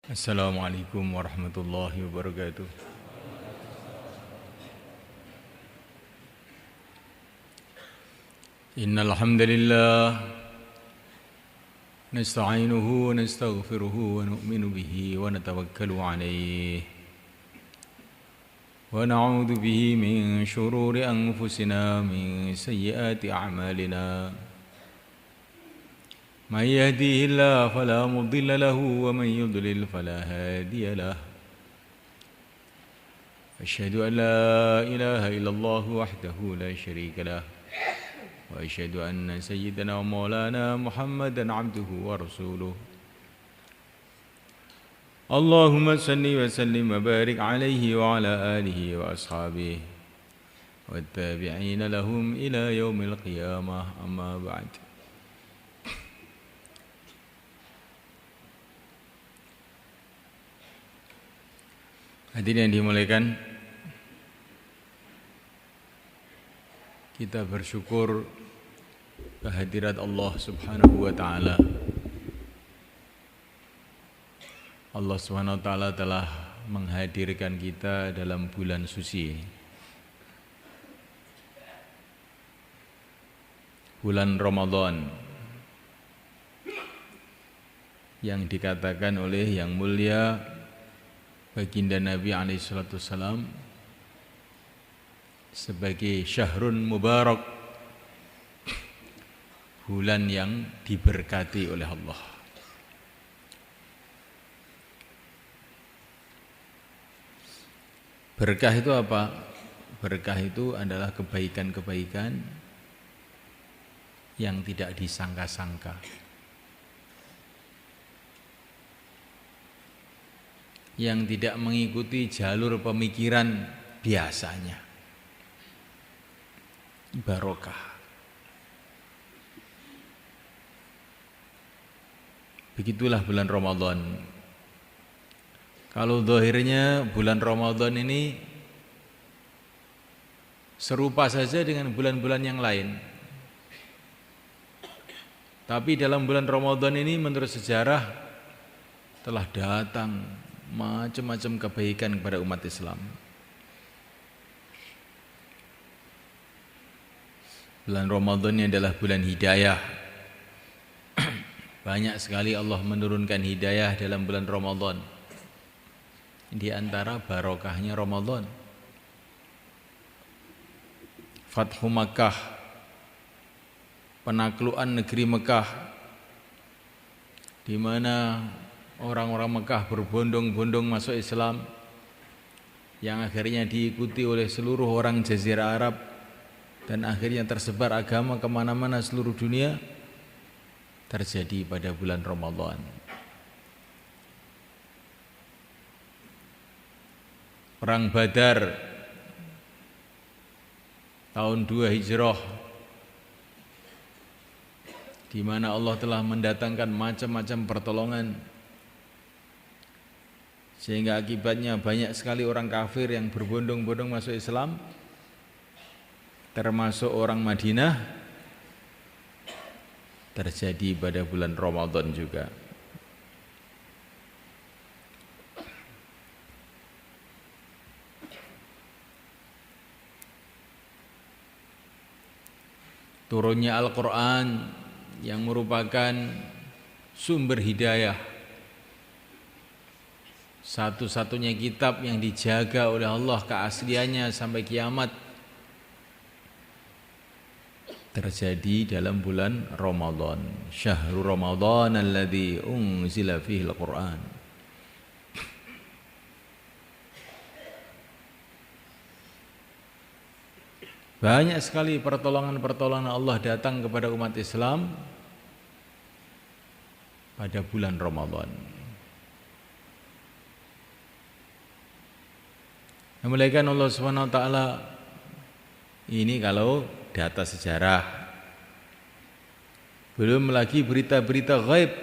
Assalamualaikum warahmatullahi wabarakatuh. Innal hamdalillah nasta'inuhu wa nastaghfiruhu wa nu'minu bihi wa natawakkalu alayhi wa na'udzu bihi min shururi anfusina min sayyiati a'malina. من يهديه الله فلا مضل له ومن يضلل فلا هادي له أشهد أن لا إله إلا الله وحده لا شريك له وأشهد أن سيدنا ومولانا محمدا عبده ورسوله اللهم صل وسلم وبارك عليه وعلى آله وأصحابه والتابعين لهم إلى يوم القيامة أما بعد. Hadirin yang dimuliakan, kita bersyukur kehadirat Allah Subhanahu wa taala. Allah Subhanahu wa taala telah menghadirkan kita dalam bulan suci, bulan Ramadan, yang dikatakan oleh yang mulia baginda Nabi SAW sebagai syahrun mubarak, bulan yang diberkati oleh Allah. Berkah itu apa? Berkah itu adalah kebaikan-kebaikan yang tidak disangka-sangka, yang tidak mengikuti jalur pemikiran biasanya. Barokah. Begitulah bulan Ramadan. Kalau zahirnya bulan Ramadan ini serupa saja dengan bulan-bulan yang lain, tapi dalam bulan Ramadan ini menurut sejarah telah datang macam-macam kebaikan kepada umat Islam. Bulan Ramadan ini adalah bulan hidayah. Banyak sekali Allah menurunkan hidayah dalam bulan Ramadan. Di antara barokahnya Ramadan, Fathu Makkah, penaklukan negeri Mekah, di mana orang-orang Mekah berbondong-bondong masuk Islam, yang akhirnya diikuti oleh seluruh orang Jazirah Arab, dan akhirnya tersebar agama kemana-mana seluruh dunia, terjadi pada bulan Ramadan. Perang Badar tahun 2 Hijrah, di mana Allah telah mendatangkan macam-macam pertolongan, sehingga akibatnya banyak sekali orang kafir yang berbondong-bondong masuk Islam, termasuk orang Madinah, terjadi pada bulan Ramadan juga. Turunnya Al-Quran yang merupakan sumber hidayah, satu-satunya kitab yang dijaga oleh Allah keasliannya sampai kiamat, terjadi dalam bulan Ramadan. Syahrul Ramadan alladzi unzila fihi al-Quran. Banyak sekali pertolongan-pertolongan Allah datang kepada umat Islam pada bulan Ramadan. Memuliakan Allah Subhanahu wa taala, ini kalau data sejarah. Belum lagi berita-berita gaib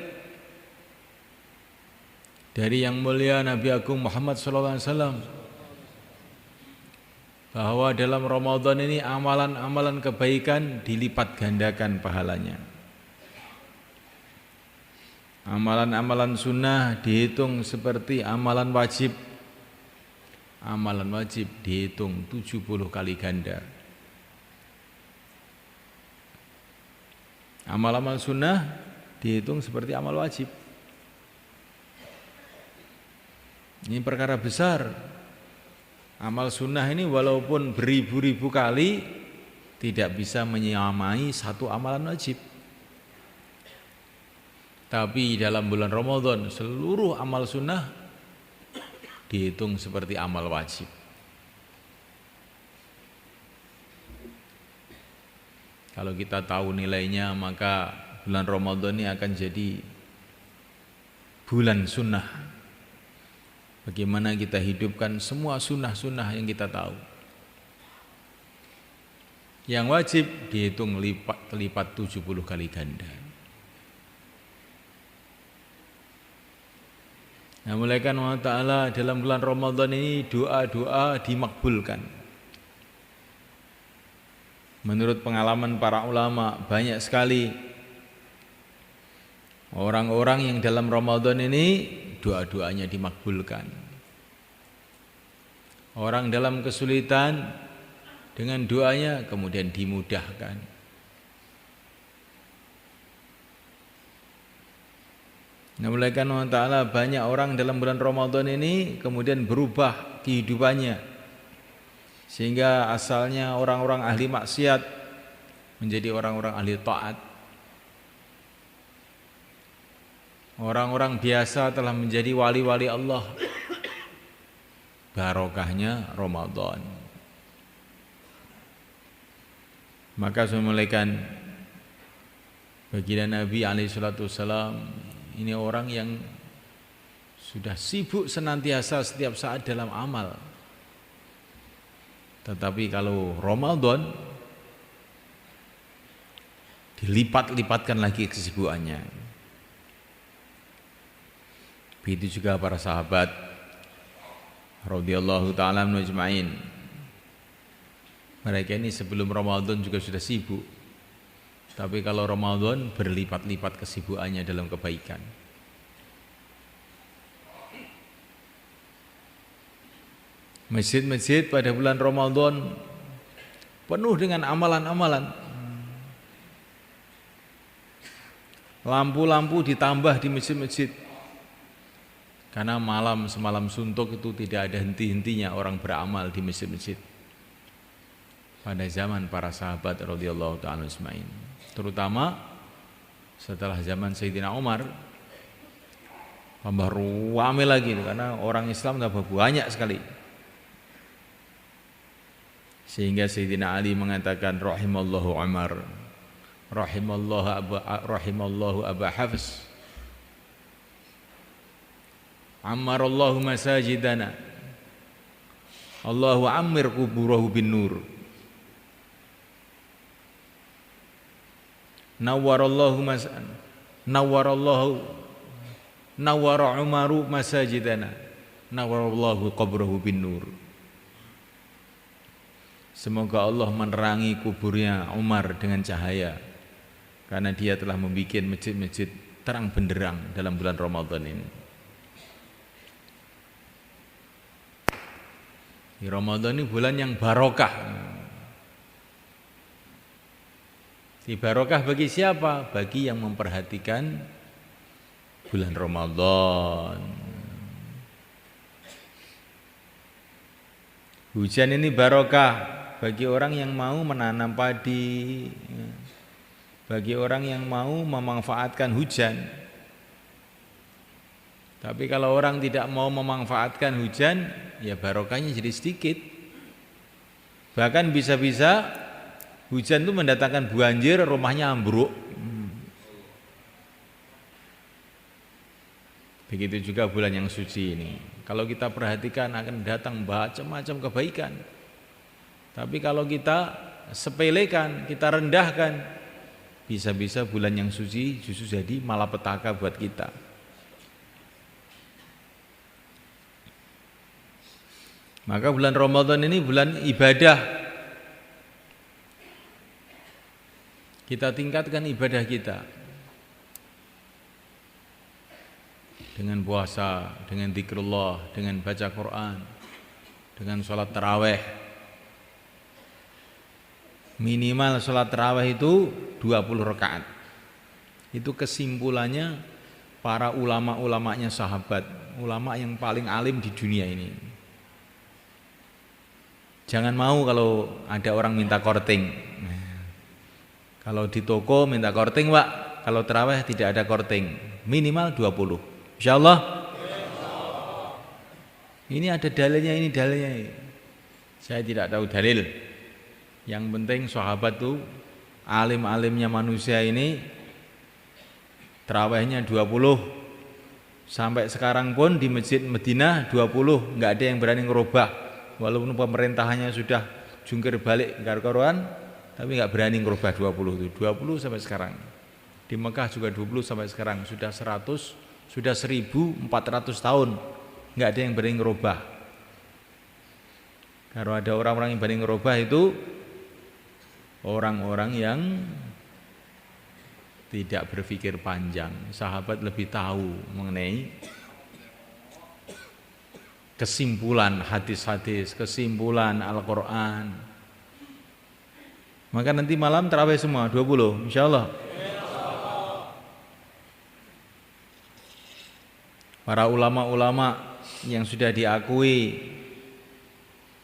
dari yang mulia Nabi Agung Muhammad SAW, bahwa dalam Ramadan ini amalan-amalan kebaikan dilipat gandakan pahalanya. Amalan-amalan sunnah dihitung seperti amalan wajib. Amalan wajib dihitung 70 kali ganda. Amal-amal sunnah dihitung seperti amal wajib. Ini perkara besar. Amal sunnah ini walaupun beribu-ribu kali tidak bisa menyamai satu amalan wajib. Tapi dalam bulan Ramadan seluruh amal sunnah dihitung seperti amal wajib. Kalau kita tahu nilainya, maka bulan Ramadan ini akan jadi bulan sunnah. Bagaimana kita hidupkan semua sunnah-sunnah yang kita tahu. Yang wajib dihitung lipat 70 kali ganda. Nah, mulaikan Allah Ta'ala dalam bulan Ramadan ini doa-doa dimakbulkan. Menurut pengalaman para ulama, banyak sekali orang-orang yang dalam Ramadan ini doa-doanya dimakbulkan. Orang dalam kesulitan dengan doanya kemudian dimudahkan. Nah, mulai karena Allah Ta'ala banyak orang dalam bulan Ramadan ini kemudian berubah kehidupannya, sehingga asalnya orang-orang ahli maksiat menjadi orang-orang ahli taat. Orang-orang biasa telah menjadi wali-wali Allah. Barokahnya Ramadan. Maka saya mulaikan baginda Nabi SAW, ini orang yang sudah sibuk senantiasa setiap saat dalam amal. Tetapi kalau Ramadan dilipat-lipatkan lagi kesibukannya. Begitu juga para sahabat radhiyallahu ta'ala ajma'in. Mereka ini sebelum Ramadan juga sudah sibuk. Tapi kalau Ramadan berlipat-lipat kesibukannya dalam kebaikan. Masjid-masjid pada bulan Ramadan penuh dengan amalan-amalan. Lampu-lampu ditambah di masjid-masjid. Karena malam semalam suntuk itu tidak ada henti-hentinya orang beramal di masjid-masjid. Pada zaman para sahabat radhiyallahu ta'ala ajma'in. Terutama setelah zaman Sayyidina Umar, tambah ramai lagi karena orang Islam tambah banyak sekali. Sehingga Sayyidina Ali mengatakan rahimallahu Umar, rahimallahu Aba Hafs, ammarallahu masajidana, Allahu ammir kuburahu bin nur. Nawwara Umaru masajidana, nawwarallahu qabrahu bin nur. Semoga Allah menerangi kuburnya Umar dengan cahaya, karena dia telah membuat masjid-masjid terang benderang dalam bulan Ramadan ini. Di Ramadan ini bulan yang barokah. Di barokah bagi siapa? Bagi yang memperhatikan bulan Ramadan. Hujan ini barokah bagi orang yang mau menanam padi, bagi orang yang mau memanfaatkan hujan. Tapi kalau orang tidak mau memanfaatkan hujan, ya barokahnya jadi sedikit. Bahkan bisa-bisa hujan itu mendatangkan banjir, rumahnya ambruk. Begitu juga bulan yang suci ini. Kalau kita perhatikan akan datang macam-macam kebaikan. Tapi kalau kita sepelekan, kita rendahkan, bisa-bisa bulan yang suci justru jadi malapetaka buat kita. Maka bulan Ramadan ini bulan ibadah. Kita tingkatkan ibadah kita. dengan puasa, dengan zikrullah, dengan baca Quran, dengan sholat taraweh. Minimal sholat taraweh itu 20 rakaat. Itu kesimpulannya para ulama-ulamanya sahabat, ulama yang paling alim di dunia ini. Jangan mau kalau ada orang minta korting. Kalau di toko minta korting, Pak, kalau taraweh tidak ada korting, minimal 20. Insyaallah. Ini ada dalilnya, ini dalilnya. Saya tidak tahu dalil. Yang penting sahabat tuh alim-alimnya manusia ini tarawehnya 20. Sampai sekarang pun di Masjid Madinah 20, enggak ada yang berani ngerubah. Walaupun pemerintahannya sudah jungkir balik karuan, tapi enggak berani ngerubah 20 itu. 20 sampai sekarang. Di Mekah juga 20 sampai sekarang, sudah 100, sudah 1400 tahun. Enggak ada yang berani ngerubah. Kalau ada orang-orang yang berani ngerubah itu orang-orang yang tidak berpikir panjang. Sahabat lebih tahu mengenai kesimpulan hadis-hadis, kesimpulan Al-Quran. Maka nanti malam tarawih semua 20, insyaallah. Para ulama-ulama yang sudah diakui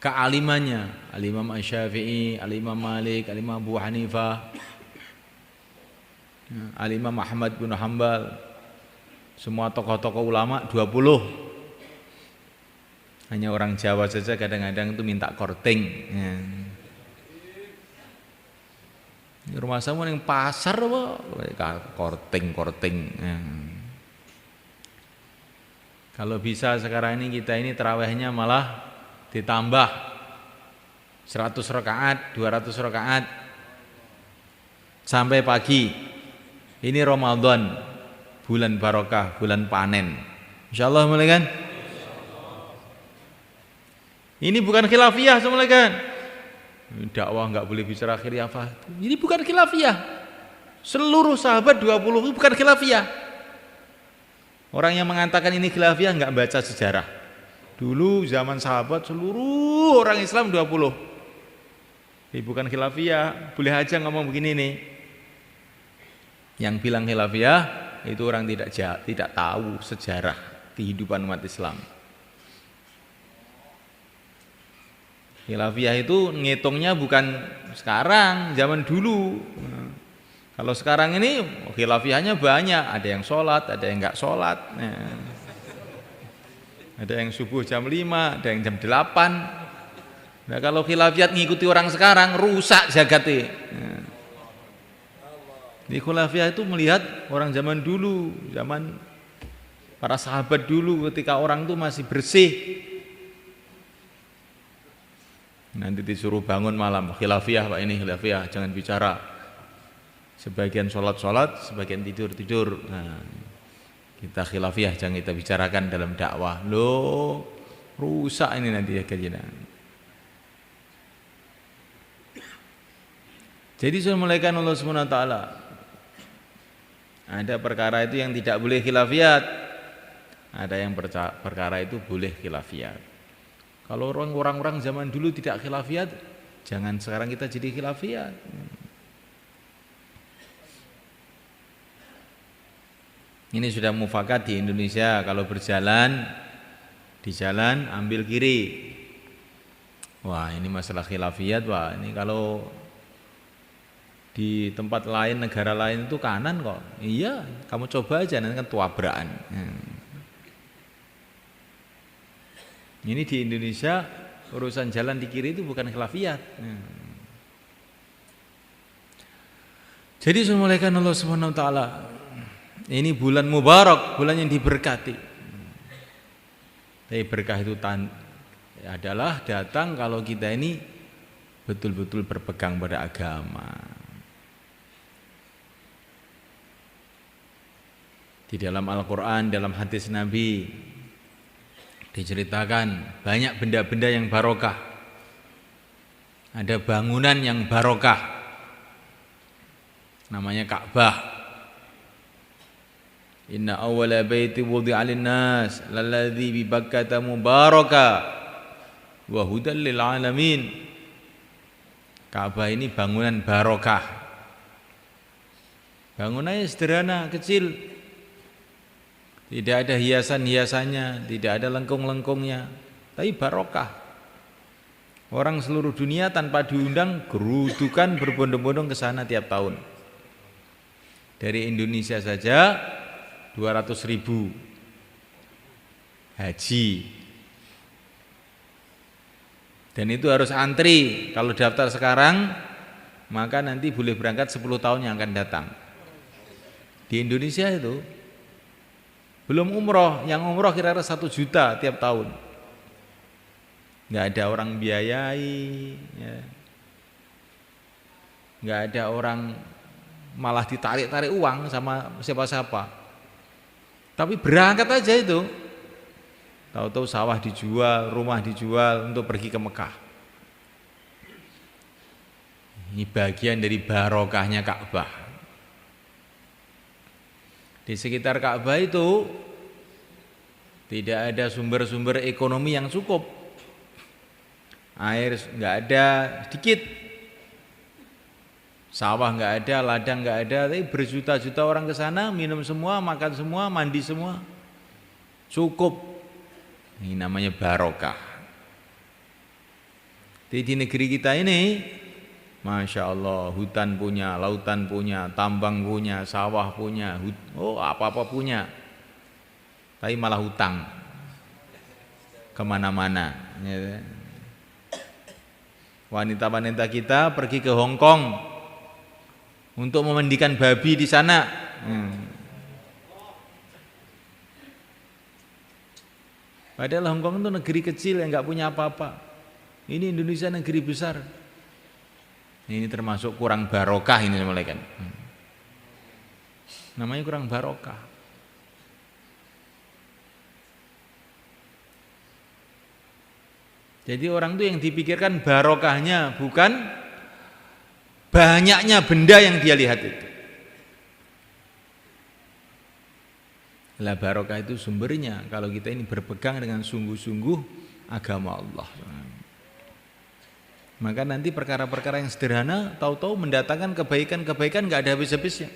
kealimannya, Al-Imam Asy-Syafi'i, Al-Imam Malik, Al-Imam Abu Hanifah, Al-Imam Ahmad bin Hanbal, semua tokoh-tokoh ulama 20. Hanya orang Jawa saja kadang-kadang itu minta korting. Rumah saya yang pasar korting. Kalau bisa sekarang ini kita ini tarawihnya malah ditambah 100 rakaat, 200 rakaat sampai pagi. Ini Ramadan, bulan barokah, bulan panen. Insyaallah mulai kan? Ini bukan khilafiyah semula kan? Dakwah enggak boleh bicara khilafah. Ini bukan khilafiyah. Seluruh sahabat 20 itu bukan khilafiyah. Orang yang mengatakan ini khilafiyah enggak baca sejarah. Dulu zaman sahabat seluruh orang Islam 20. Ini bukan khilafiyah, boleh aja ngomong begini nih. Yang bilang khilafiyah itu orang tidak tahu sejarah kehidupan umat Islam. Khilafiyah itu ngitungnya bukan sekarang, zaman dulu. Kalau sekarang ini khilafiyahnya banyak, ada yang sholat, ada yang enggak sholat. Ada yang subuh jam 5, ada yang jam 8. Nah, kalau khilafiyat ngikuti orang sekarang rusak jagatnya. Di khilafiyah itu melihat orang zaman dulu, zaman para sahabat dulu ketika orang itu masih bersih. Nanti disuruh bangun malam, khilafiyah Pak, ini khilafiyah, jangan bicara. Sebagian sholat, sebagian tidur. Nah, kita khilafiyah jangan kita bicarakan dalam dakwah. Loh, rusak ini nanti ya kajian. Jadi sudah mulaikan Allah Subhanahu wa taala. Ada perkara itu yang tidak boleh khilafiyat. Ada yang perkara itu boleh khilafiyat. Kalau orang-orang zaman dulu tidak khilafiyat, jangan sekarang kita jadi khilafiyat. Ini sudah mufakat di Indonesia, kalau berjalan di jalan ambil kiri. Wah, ini masalah khilafiyat, wah ini kalau di tempat lain, negara lain itu kanan kok. Iya, kamu coba aja nanti kan tabrakan. Ini di Indonesia urusan jalan di kiri itu bukan khilafiyat. Jadi semulaikan Allah Subhanahu wa taala. Ini bulan mubarak, bulan yang diberkati. Tapi berkah itu adalah datang kalau kita ini betul-betul berpegang pada agama. Di dalam Al-Quran, dalam hadis Nabi diceritakan banyak benda-benda yang barokah. Ada bangunan yang barokah, namanya Ka'bah. Inna awwala baiti wudi'a lin-nas lalladzi bi Bakkata mubaraka wa hudan lil alamin. Ka'bah ini bangunan barokah. Bangunannya sederhana, kecil. Tidak ada hiasan-hiasannya, tidak ada lengkung-lengkungnya, tapi barokah. Orang seluruh dunia tanpa diundang gerudukan berbondong-bondong ke sana tiap tahun. Dari Indonesia saja 200.000 haji. Dan itu harus antri. Kalau daftar sekarang, maka nanti boleh berangkat 10 tahun yang akan datang. Di Indonesia itu belum umroh, yang umroh kira-kira 1 juta tiap tahun. Nggak ada orang biayai, ya. Nggak ada orang malah ditarik-tarik uang sama siapa-siapa. Tapi berangkat aja itu. Tahu-tahu sawah dijual, rumah dijual untuk pergi ke Mekah. Ini bagian dari barokahnya Ka'bah. Di sekitar Ka'bah itu tidak ada sumber-sumber ekonomi yang cukup. Air nggak ada, sedikit. Sawah nggak ada, ladang nggak ada, tapi berjuta-juta orang ke sana, minum semua, makan semua, mandi semua. Cukup. Ini namanya barokah. Di negeri kita ini, Masya Allah, hutan punya, lautan punya, tambang punya, sawah punya, apa-apa punya. Tapi malah hutang kemana-mana. Wanita-wanita kita pergi ke Hong Kong untuk memandikan babi di sana. Padahal Hong Kong itu negeri kecil yang nggak punya apa-apa. Ini Indonesia negeri besar. Ini termasuk kurang barokah ini malaikat. Namanya kurang barokah. Jadi orang itu yang dipikirkan barokahnya bukan banyaknya benda yang dia lihat itu. Lah barokah itu sumbernya kalau kita ini berpegang dengan sungguh-sungguh agama Allah. Maka nanti perkara-perkara yang sederhana tahu-tahu mendatangkan kebaikan-kebaikan enggak ada habis-habisnya.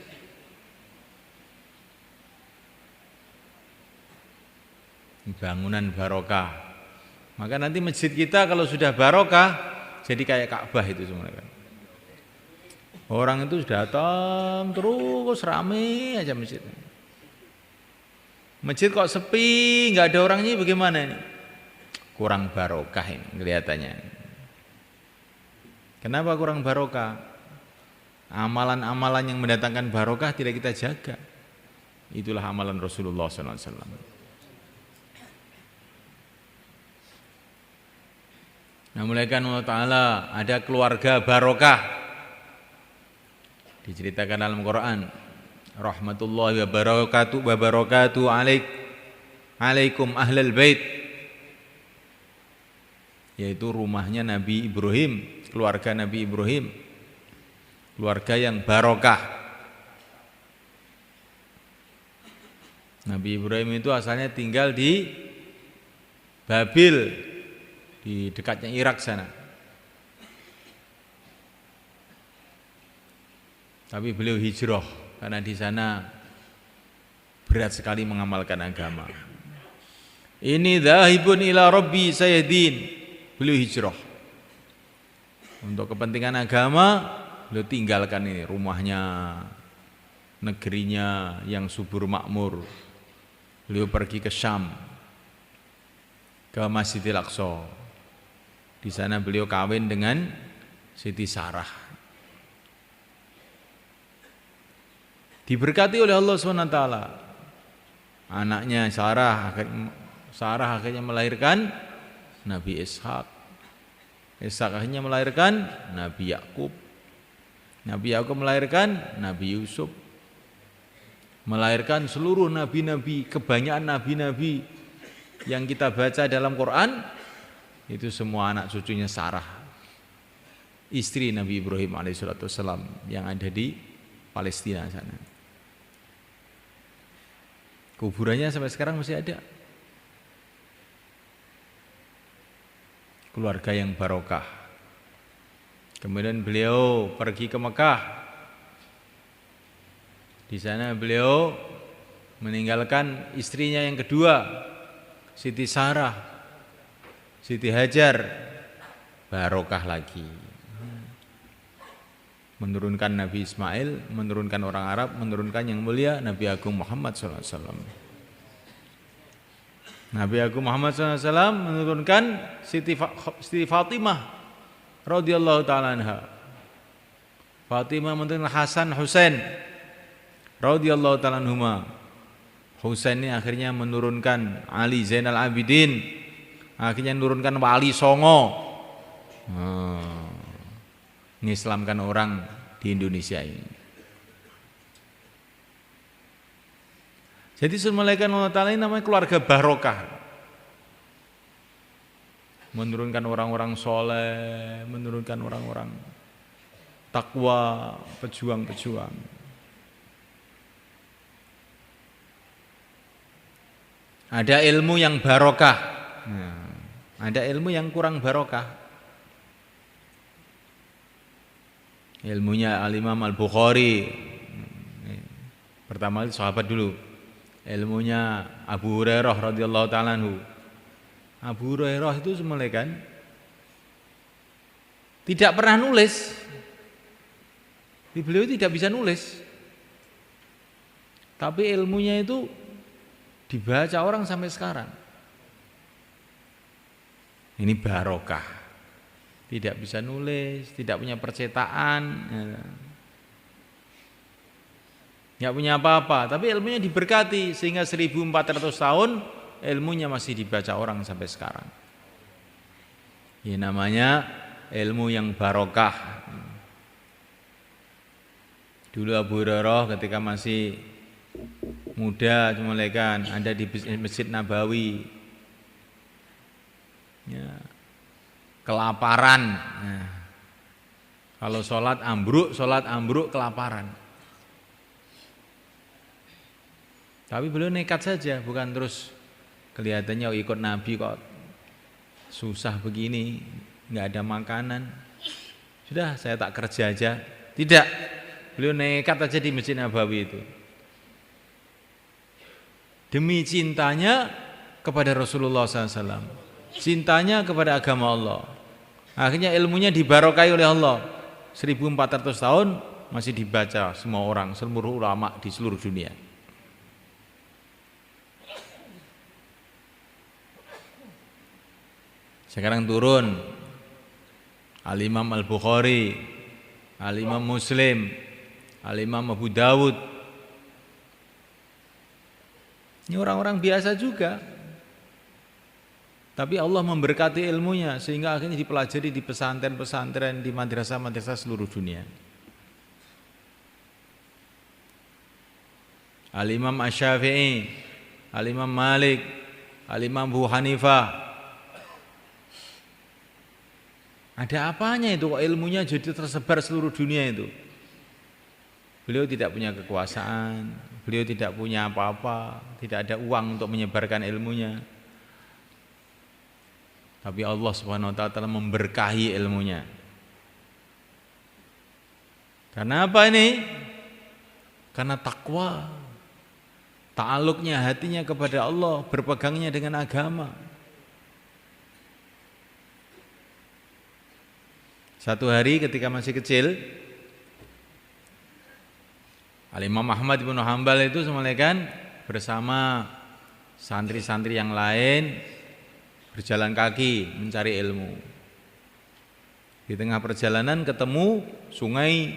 Bangunan barokah. Maka nanti masjid kita kalau sudah barokah jadi kayak Ka'bah itu semuanya. Orang itu sudah datang terus rame aja masjid. Masjid kok sepi, nggak ada orangnya bagaimana ini? Kurang barokah ini kelihatannya. Kenapa kurang barokah? Amalan-amalan yang mendatangkan barokah tidak kita jaga. Itulah amalan Rasulullah SAW. Nah, mulaikan Allah Ta'ala ada keluarga barokah. Diceritakan dalam Quran. Rahmatullahi wa barakatuh alaikum ahlal bait, yaitu rumahnya Nabi Ibrahim, keluarga Nabi Ibrahim, keluarga yang barokah. Nabi Ibrahim itu asalnya tinggal di Babil, di dekatnya Irak sana. Tapi beliau hijrah karena di sana berat sekali mengamalkan agama. Ini dzahibun ila rabbi sayyidin. Beliau hijrah. Untuk kepentingan agama, beliau tinggalkan ini rumahnya, negerinya yang subur makmur. Beliau pergi ke Syam, ke Masjidil Aqsa. Di sana beliau kawin dengan Siti Sarah. Diberkati oleh Allah SWT. Anaknya Sarah akhirnya melahirkan Nabi Ishak. Ishak akhirnya melahirkan Nabi Yakub. Nabi Yakub melahirkan Nabi Yusuf. Melahirkan seluruh nabi-nabi, kebanyakan nabi-nabi yang kita baca dalam Quran itu semua anak cucunya Sarah, istri Nabi Ibrahim alaihissalam yang ada di Palestina sana. Kuburannya sampai sekarang masih ada. Keluarga yang barokah. Kemudian beliau pergi ke Mekah. Di sana beliau meninggalkan istrinya yang kedua, Siti Sarah, Siti Hajar, barokah lagi. Menurunkan Nabi Ismail, menurunkan orang Arab, menurunkan yang mulia Nabi Agung Muhammad SAW. Nabi Agung Muhammad SAW menurunkan Siti Fatimah radhiyallahu ta'ala anha. Fatimah menurunkan Hasan Husain radhiyallahu ta'ala anhuma. Husain ini akhirnya menurunkan Ali Zainal Abidin, akhirnya menurunkan Wali Songo. Mengislamkan orang di Indonesia ini. Jadi malaikat Allah Ta'ala ini namanya keluarga barokah. Menurunkan orang-orang soleh, menurunkan orang-orang takwa, pejuang-pejuang. Ada ilmu yang barokah, ada ilmu yang kurang barokah. Ilmunya Al-Imam Al-Bukhari, pertama itu sahabat dulu. Ilmunya Abu Hurairah radhiyallahu ta'ala anhu. Abu Hurairah itu semuanya kan tidak pernah nulis. Beliau tidak bisa nulis. Tapi ilmunya itu dibaca orang sampai sekarang. Ini barokah. Tidak bisa nulis, tidak punya percetakan, nggak punya apa-apa, tapi ilmunya diberkati sehingga 1400 tahun ilmunya masih dibaca orang sampai sekarang. Ini namanya ilmu yang barokah. Dulu Abu Hurairah ketika masih muda cuma kan ada di Masjid Nabawi. Ya. Kelaparan. Nah, kalau sholat ambruk kelaparan. Tapi beliau nekat saja, bukan terus kelihatannya ikut Nabi kok susah begini, nggak ada makanan. Sudah saya tak kerja aja. Tidak, beliau nekat aja di Masjid Nabawi itu. Demi cintanya kepada Rasulullah SAW, cintanya kepada agama Allah. Akhirnya ilmunya dibarokai oleh Allah. 1400 tahun masih dibaca semua orang, seluruh ulama di seluruh dunia. Sekarang turun Al-Imam Al-Bukhari, Al-Imam Muslim, Al-Imam Abu Dawud. Ini orang-orang biasa juga. Tapi Allah memberkati ilmunya sehingga akhirnya dipelajari di pesantren-pesantren, di madrasah-madrasah seluruh dunia. Al-Imam Asy-Syafi'i, Al-Imam Malik, Al-Imam Abu Hanifah. Ada apanya itu kok ilmunya jadi tersebar seluruh dunia itu? Beliau tidak punya kekuasaan, beliau tidak punya apa-apa, tidak ada uang untuk menyebarkan ilmunya. Tapi Allah Subhanahu wa taala memberkahi ilmunya. Karena apa ini? Karena takwa. Ta'alluqnya hatinya kepada Allah, berpegangnya dengan agama. Satu hari ketika masih kecil, Al-Imam Ahmad bin Hanbal itu kan bersama santri-santri yang lain berjalan kaki mencari ilmu. Di tengah perjalanan ketemu sungai.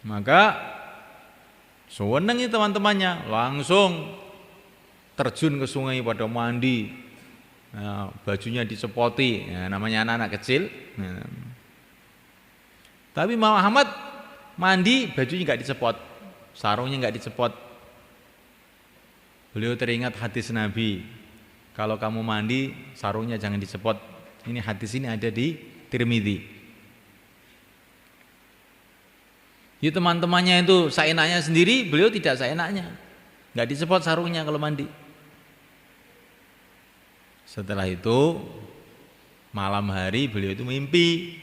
Maka seneng teman-temannya langsung terjun ke sungai pada mandi. Nah, bajunya disepoti, nah, namanya anak-anak kecil. Nah. Tapi Muhammad mandi bajunya nggak disepot, sarungnya nggak disepot. Beliau teringat hadis Nabi, kalau kamu mandi sarungnya jangan disepot. Ini hadis ini ada di Tirmidzi. Ya teman-temannya itu seenaknya sendiri, beliau tidak seenaknya. Enggak disemprot sarungnya kalau mandi. Setelah itu malam hari beliau itu mimpi.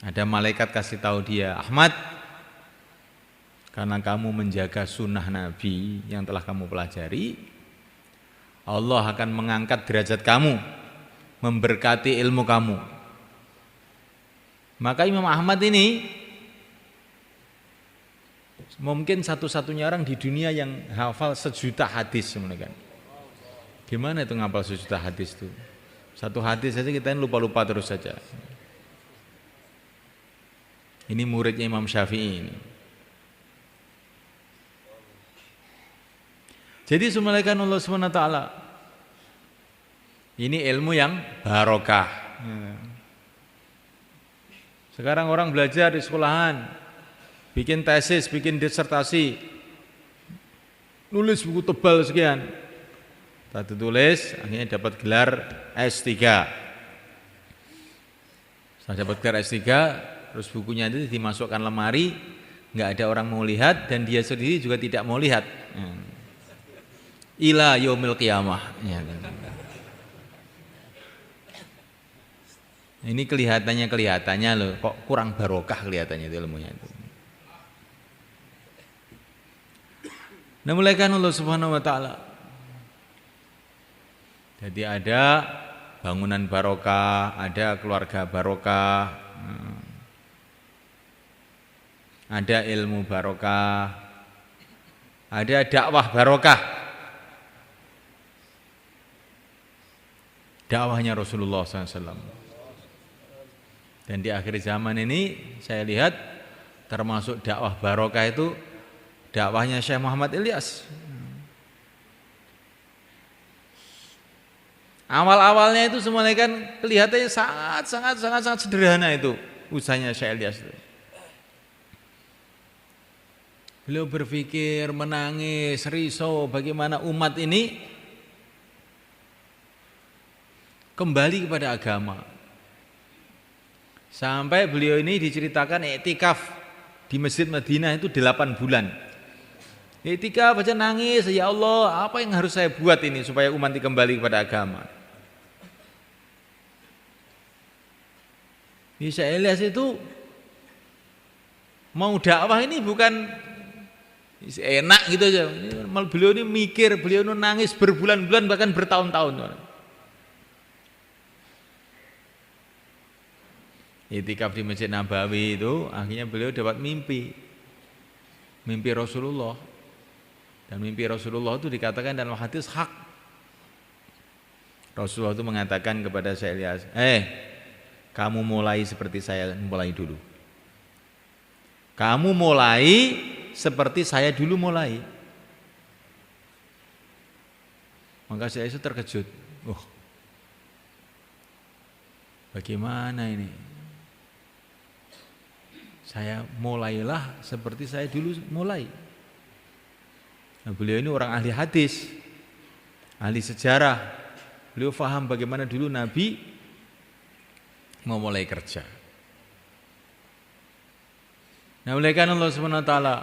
Ada malaikat kasih tahu dia, Ahmad, karena kamu menjaga sunnah Nabi yang telah kamu pelajari, Allah akan mengangkat derajat kamu, memberkati ilmu kamu. Maka Imam Ahmad ini mungkin satu-satunya orang di dunia yang hafal 1.000.000 hadis sebenarnya. Gimana itu ngapal 1.000.000 hadis itu? Satu hadis saja kita lupa-lupa terus saja. Ini muridnya Imam Syafi'i ini. Jadi subhanallahi Allah subhanahu wa ta'ala, ini ilmu yang barokah. Sekarang orang belajar di sekolahan, bikin tesis, bikin disertasi, nulis buku tebal sekian, tak tulis, akhirnya dapat gelar S3. Setelah dapat gelar S3, terus bukunya itu dimasukkan lemari, nggak ada orang mau lihat, dan dia sendiri juga tidak mau lihat. Ila yaumil qiyamah. Ini kelihatannya loh, kok kurang barokah kelihatannya itu ilmunya itu. Nah, mulaikan Allah Subhanahu wa taala. Jadi ada bangunan barokah, ada keluarga barokah, ada ilmu barokah, ada dakwah barokah. Dakwahnya Rasulullah SAW. Dan di akhir zaman ini saya lihat termasuk dakwah barokah itu dakwahnya Syekh Muhammad Ilyas. Awal-awalnya itu semuanya kan kelihatannya sangat sederhana itu usahanya Syekh Ilyas itu. Beliau berpikir, menangis, risau bagaimana umat ini kembali kepada agama. Sampai beliau ini diceritakan iktikaf di Masjid Madinah itu 8 bulan. Iktikaf baca nangis, ya Allah, apa yang harus saya buat ini supaya umat kembali kepada agama. Syekh Ilyas itu mau dakwah ini bukan enak gitu aja. Beliau ini mikir, beliau ini nangis berbulan-bulan bahkan bertahun-tahun. Iktikaf di Masjid Nabawi itu akhirnya beliau dapat mimpi Rasulullah, dan mimpi Rasulullah itu dikatakan dalam hadis hak. Rasulullah itu mengatakan kepada Syekh Ilyas, kamu mulai seperti saya mulai dulu, kamu mulai seperti saya dulu mulai. Maka saya itu terkejut, bagaimana ini? Saya mulailah seperti saya dulu mulai. Nah, beliau ini orang ahli hadis, ahli sejarah. Beliau faham bagaimana dulu Nabi mau mulai kerja. Nah, oleh karena Allah Subhanahu wa taala,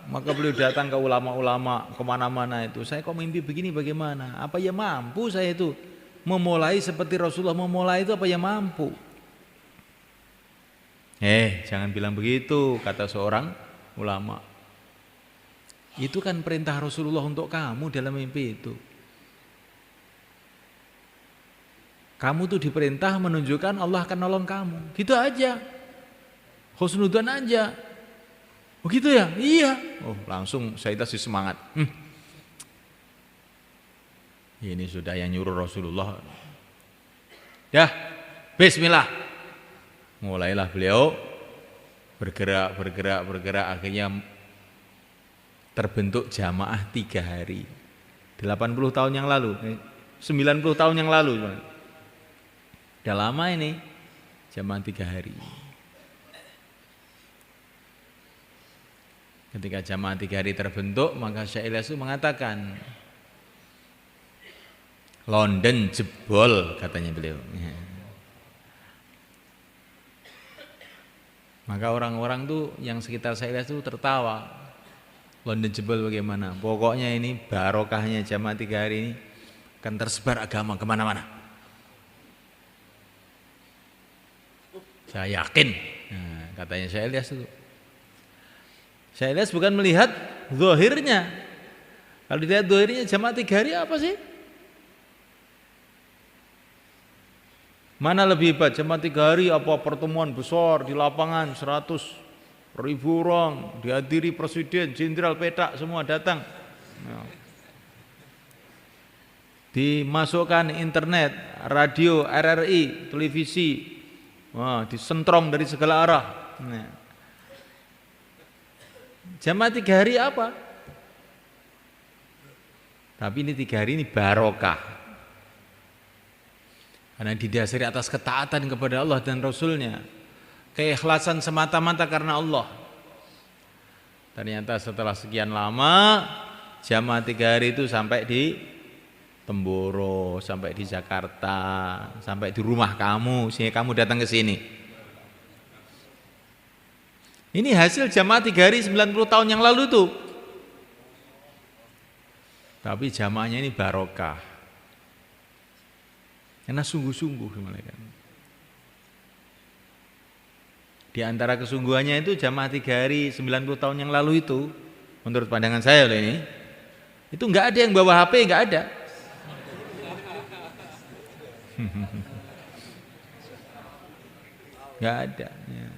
maka beliau datang ke ulama-ulama kemana-mana itu. Saya kok mimpi begini bagaimana? Apa ya mampu saya itu memulai seperti Rasulullah memulai itu, apa ya mampu? Jangan bilang begitu, kata seorang ulama. Itu kan perintah Rasulullah untuk kamu dalam mimpi itu. Kamu tuh diperintah menunjukkan Allah akan nolong kamu. Gitu aja. Husnudzon aja. Begitu ya? Iya. Langsung saya kasih semangat. Ini sudah yang nyuruh Rasulullah. Ya, bismillah. Mulailah beliau bergerak, akhirnya terbentuk jamaah 3 hari. 80 tahun yang lalu, 90 tahun yang lalu. Udah lama ini jamaah 3 hari. Ketika jamaah 3 hari terbentuk, maka Syekh Ilyas itu mengatakan, London jebol, katanya beliau. Maka orang-orang tuh yang sekitar saya lihat tuh tertawa. London jebol bagaimana? Pokoknya ini barokahnya jamaah 3 hari ini akan tersebar agama kemana-mana. Saya yakin. Nah, katanya saya lihat itu. Saya lihat bukan melihat zahirnya. Kalau dilihat zahirnya jamaah 3 hari apa sih? Mana lebih hebat, jamaah 3 hari apa pertemuan besar di lapangan 100.000 orang, dihadiri presiden, jenderal, petak semua datang. Nah. Dimasukkan internet, radio, RRI, televisi, wah, disentrong dari segala arah. Nah. Jamaah 3 hari apa? Tapi ini 3 hari ini barokah. Karena didasari atas ketaatan kepada Allah dan Rasulnya, keikhlasan semata-mata karena Allah. Ternyata setelah sekian lama jamaah 3 hari itu sampai di Temboro, sampai di Jakarta, sampai di rumah kamu, sehingga kamu datang ke sini. Ini hasil jamaah 3 hari 90 tahun yang lalu tuh. Tapi jamaahnya ini barokah. Karena sungguh-sungguh malaikat. Di antara kesungguhannya itu jamaah 3 hari 90 tahun yang lalu itu, menurut pandangan saya loh ini, itu enggak ada yang bawa HP, enggak ada. Enggak ada. Ya.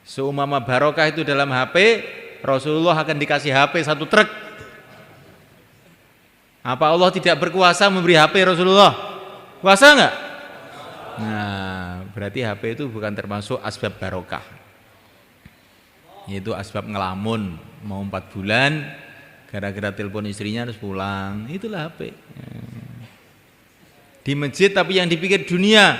Seumpama barokah itu dalam HP, Rasulullah akan dikasih HP 1 truk. Apa Allah tidak berkuasa memberi HP Rasulullah? Kuasa enggak? Nah, berarti HP itu bukan termasuk asbab barokah. Yaitu asbab ngelamun, mau 4 bulan, gara-gara telepon istrinya harus pulang. Itulah HP. Di masjid tapi yang dipikir dunia.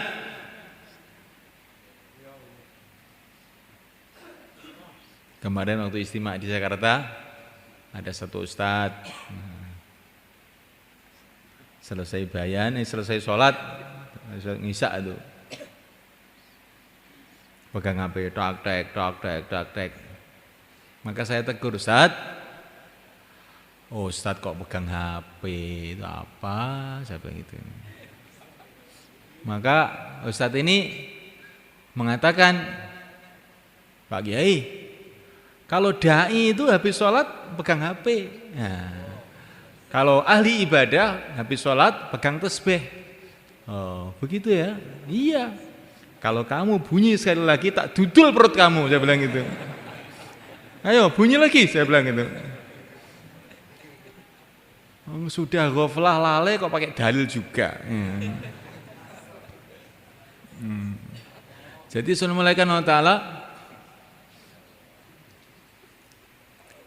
Kemarin waktu istimewa di Jakarta, ada satu ustadz. Selesai bayan, selesai sholat, ngisa itu, pegang HP, tak. Maka saya tegur, Ustaz, oh Ustaz kok pegang HP, itu apa? Saya bilang gitu. Maka Ustaz ini mengatakan, Pak Kiai, kalau dai itu habis sholat pegang HP. Nah, kalau ahli ibadah habis sholat pegang tasbih. Oh begitu ya? Iya. Kalau kamu bunyi sekali lagi tak dudul perut kamu, saya bilang gitu. Ayo bunyi lagi, saya bilang gitu. Oh, sudah ghaflah lalai kok pakai dalil juga. Jadi Assalamualaikum warahmatullahi wabarakatuh.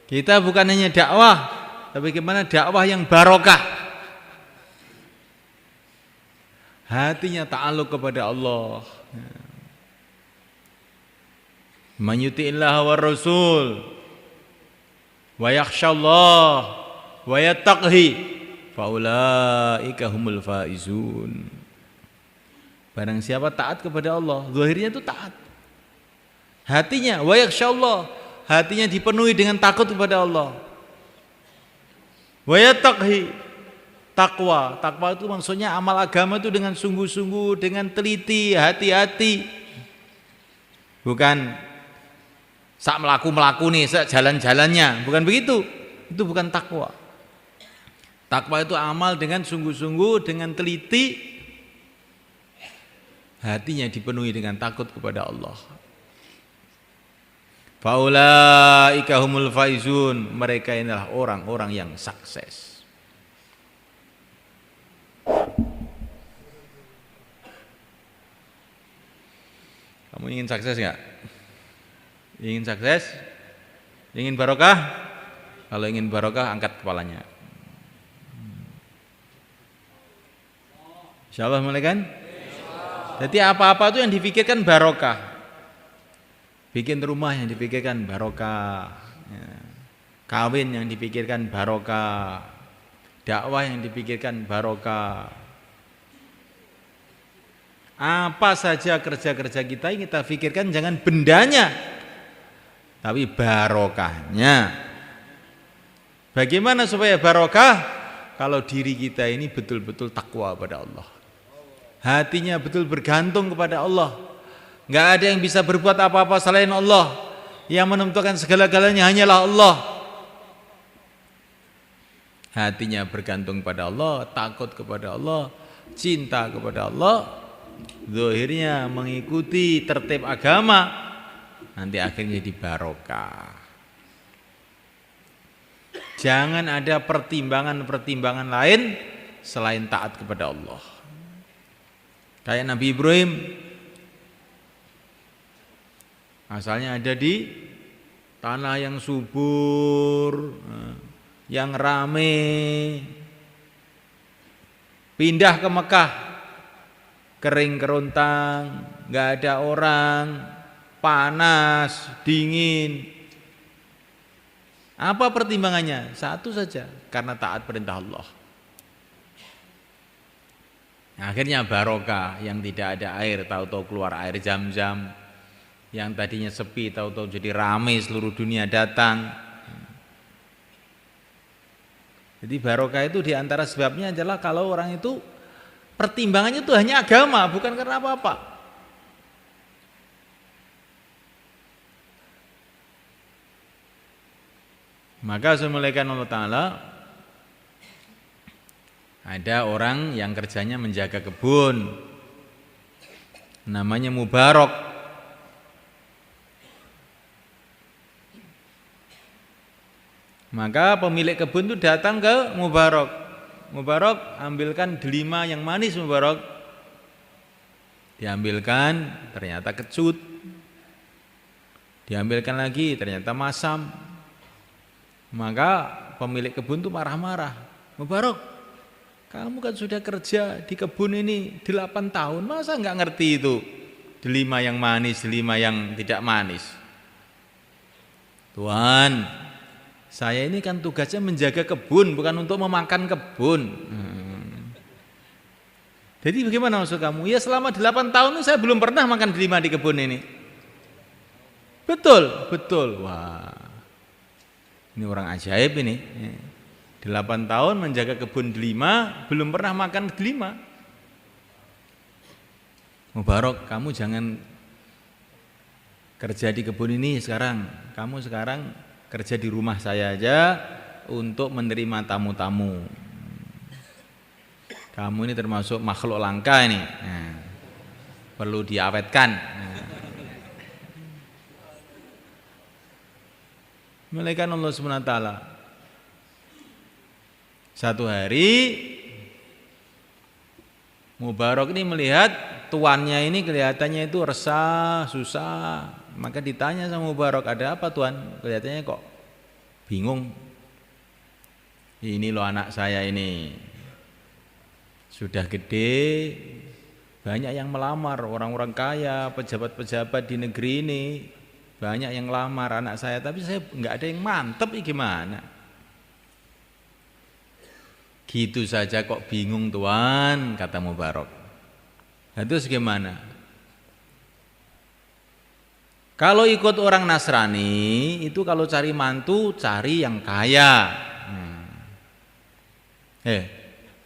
Kita bukan hanya dakwah, tapi bagaimana dakwah yang barokah. Hatinya ta'alluq kepada Allah. Man yuti'illah wa rasul wa yakhshallah wa yattaqhi faulaika humul faizun. Barang siapa taat kepada Allah, zahirnya itu taat. Hatinya wa yakhshallah, hatinya dipenuhi dengan takut kepada Allah. Wa yattaqhi, takwa. Takwa itu maksudnya amal agama itu dengan sungguh-sungguh, dengan teliti, hati-hati. Bukan sak melaku nih, sak jalan-jalannya, bukan begitu. Itu bukan takwa. Takwa itu amal dengan sungguh-sungguh, dengan teliti, hatinya dipenuhi dengan takut kepada Allah. Faulaika humul faizun, mereka inilah orang-orang yang sukses. Kamu ingin sukses enggak? Ingin sukses? Ingin barokah? Kalau ingin barokah, angkat kepalanya. Insyaallah mulai kan? Jadi apa-apa itu yang dipikirkan barokah. Bikin rumah yang dipikirkan barokah, kawin yang dipikirkan barokah, dakwah yang dipikirkan barokah. Apa saja kerja-kerja kita pikirkan jangan bendanya, tapi barokahnya. Bagaimana supaya barokah? Kalau diri kita ini betul-betul takwa pada Allah, hatinya betul bergantung kepada Allah. Nggak ada yang bisa berbuat apa-apa selain Allah. Yang menentukan segala-galanya hanyalah Allah. Hatinya bergantung pada Allah, takut kepada Allah, cinta kepada Allah, zahirnya mengikuti tertib agama, nanti akhirnya jadi barokah. Jangan ada pertimbangan-pertimbangan lain selain taat kepada Allah. Kayak Nabi Ibrahim, asalnya ada di tanah yang subur, yang rame, pindah ke Mekah, kering kerontang, nggak ada orang, panas, dingin. Apa pertimbangannya? Satu saja, karena taat perintah Allah. Akhirnya barokah, yang tidak ada air tahu-tahu keluar air Zam-Zam, yang tadinya sepi tahu-tahu jadi ramai, seluruh dunia datang. Jadi barokah itu diantara sebabnya adalah kalau orang itu pertimbangannya itu hanya agama, bukan karena apa-apa. Maka semulaikan Allah Ta'ala, ada orang yang kerjanya menjaga kebun, namanya Mubarak. Maka pemilik kebun itu datang ke Mubarak. Mubarak, ambilkan delima yang manis Mubarak. Diambilkan, ternyata kecut. Diambilkan lagi, ternyata masam. Maka pemilik kebun itu marah-marah. Mubarak, kamu kan sudah kerja di kebun ini 8 tahun, masa nggak ngerti itu delima yang manis, delima yang tidak manis? Tuhan, saya ini kan tugasnya menjaga kebun, bukan untuk memakan kebun. Jadi bagaimana maksud kamu? Ya selama 8 tahun ini saya belum pernah makan delima di kebun ini. Betul, betul. Wah, ini orang ajaib ini. 8 tahun menjaga kebun delima, belum pernah makan delima. Mubarak, kamu jangan kerja di kebun ini sekarang. Kamu sekarang kerja di rumah saya aja untuk menerima tamu-tamu. Kamu ini termasuk makhluk langka ini. Perlu diawetkan. Malaikat Allah SWT. Satu hari Mubarak ini melihat tuannya ini kelihatannya itu resah, susah. Maka ditanya sama Mubarak, ada apa tuan? Kelihatannya kok bingung. Ini loh anak saya ini sudah gede, banyak yang melamar, orang-orang kaya, pejabat-pejabat di negeri ini. Banyak yang lamar anak saya, tapi saya nggak ada yang mantep, gimana? Gitu saja kok bingung tuan, kata Mubarak. Nah, terus gimana? Kalau ikut orang Nasrani, itu kalau cari mantu, cari yang kaya.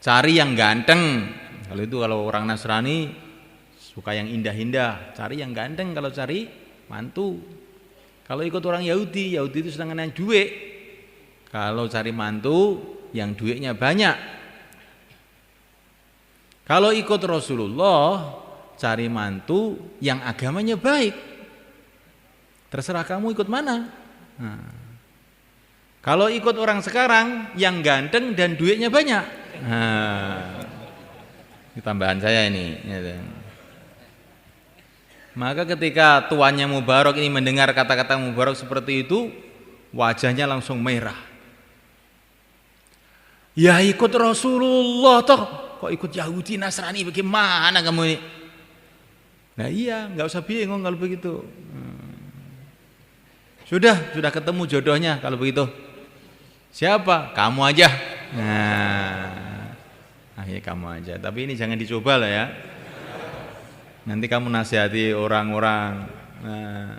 Cari yang ganteng. Kalau orang Nasrani suka yang indah-indah, cari yang ganteng kalau cari mantu. Kalau ikut orang Yahudi, Yahudi itu senang dengan duit. Kalau cari mantu, yang duitnya banyak. Kalau ikut Rasulullah, cari mantu yang agamanya baik. Terserah kamu ikut mana. Kalau ikut orang sekarang, yang ganteng dan duitnya banyak. Ini tambahan saya ini. Maka ketika tuannya Mubarak ini mendengar kata-kata Mubarak seperti itu, wajahnya langsung merah. Ya ikut Rasulullah toh, kok ikut Yahudi Nasrani, bagaimana kamu ini? Nah iya, nggak usah bingung kalau begitu. Sudah ketemu jodohnya kalau begitu. Siapa? Kamu aja. Nah, akhirnya kamu aja. Tapi ini jangan dicoba lah ya. Nanti kamu nasihati orang-orang. Nah,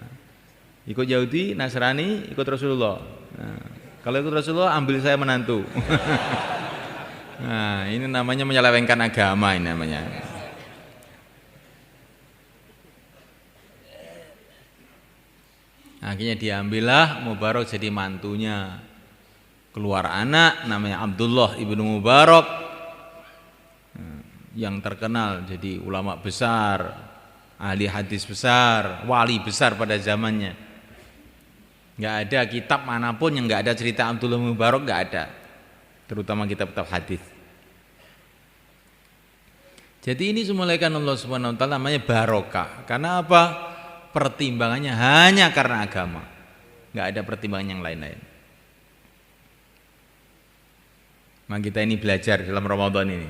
ikut Yahudi, Nasrani, ikut Rasulullah. Nah, kalau ikut Rasulullah, ambil saya menantu. Nah, ini namanya menyelewengkan agama ini namanya. Akhirnya diambillah Mubarak jadi mantunya. Keluar anak namanya Abdullah ibnu Mubarak, yang terkenal jadi ulama besar, ahli hadis besar, wali besar pada zamannya. Nggak ada kitab manapun yang nggak ada cerita Abdullah Mubarak, nggak ada, terutama kitab-kitab hadis. Jadi ini semulaikan Allah Subhanahu wa taala namanya barokah. Karena apa? Pertimbangannya hanya karena agama, nggak ada pertimbangan yang lain-lain. Maka kita ini belajar dalam Ramadan ini,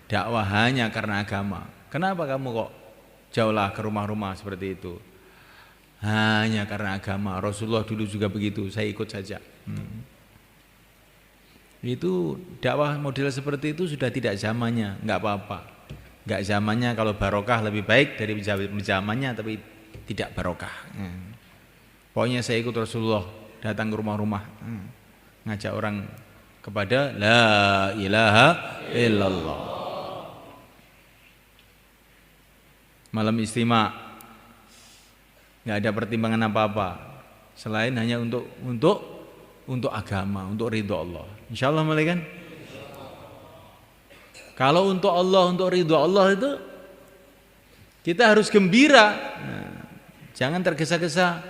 dakwah hanya karena agama. Kenapa kamu kok jauhlah ke rumah-rumah seperti itu? Hanya karena agama. Rasulullah dulu juga begitu, saya ikut saja. Itu dakwah model seperti itu sudah tidak zamannya, nggak apa-apa. Nggak zamannya kalau barokah lebih baik dari zamannya, tapi tidak barokah. Pokoknya saya ikut Rasulullah, datang ke rumah-rumah, ngajak orang kepada la ilaha illallah. Malam istimewa, nggak ada pertimbangan apa-apa selain hanya untuk agama, untuk ridho Allah. Insya Allah malaikat. Kalau untuk Allah, untuk ridho Allah itu kita harus gembira. Jangan tergesa-gesa,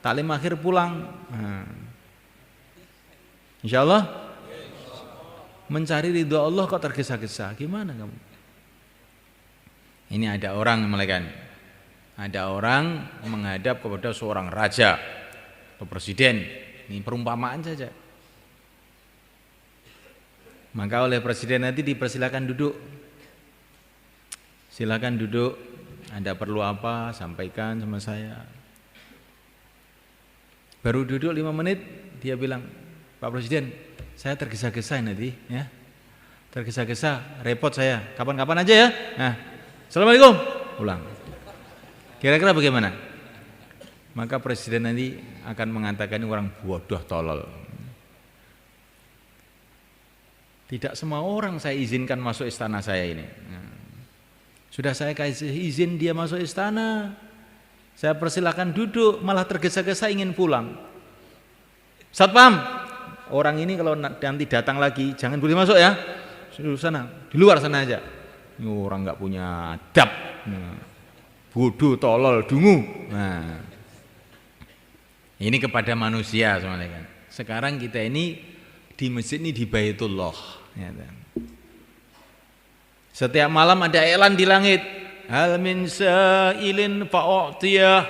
taklim akhir pulang. Insya Allah mencari ridho Allah kok tergesa-gesa, gimana kamu? Ini ada orang malaikat, ada orang menghadap kepada seorang raja atau presiden. Ini perumpamaan saja. Maka oleh presiden nanti dipersilakan duduk. Silakan duduk. Anda perlu apa? Sampaikan sama saya. Baru duduk 5 menit, dia bilang, Pak Presiden, saya tergesa-gesa nanti, ya. Tergesa-gesa, repot saya. Kapan-kapan aja ya. Nah, Assalamualaikum. Pulang. Kira-kira bagaimana? Maka presiden nanti akan mengatakan orang bodoh tolol. Tidak semua orang saya izinkan masuk istana saya ini. Sudah saya kasih izin dia masuk istana, saya persilakan duduk, malah tergesa-gesa ingin pulang. Satpam, orang ini kalau nanti datang lagi jangan boleh masuk ya, di sana, di luar sana aja. Ini orang nggak punya adab, bodoh, tolol, dungu. Nah, ini kepada manusia semuanya kan. Sekarang kita ini di masjid ini di Baitullah. Ya, setiap malam ada iklan di langit, hal min sa'ilin fa'u'tiyah.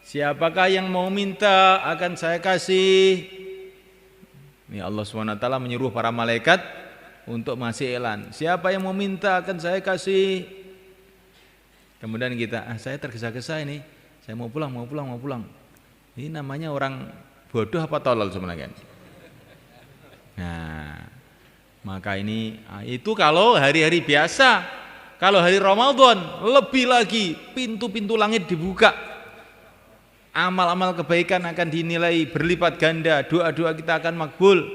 Siapakah yang mau minta akan saya kasih. Ini Allah SWT menyuruh para malaikat untuk masih iklan. Siapa yang mau minta akan saya kasih. Kemudian kita, saya tergesa-gesa ini, saya mau pulang. Ini namanya orang bodoh apa tolol sebenarnya kan? Nah, maka ini itu kalau hari-hari biasa. Kalau hari Ramadan lebih lagi, pintu-pintu langit dibuka. Amal-amal kebaikan akan dinilai berlipat ganda, doa-doa kita akan makbul.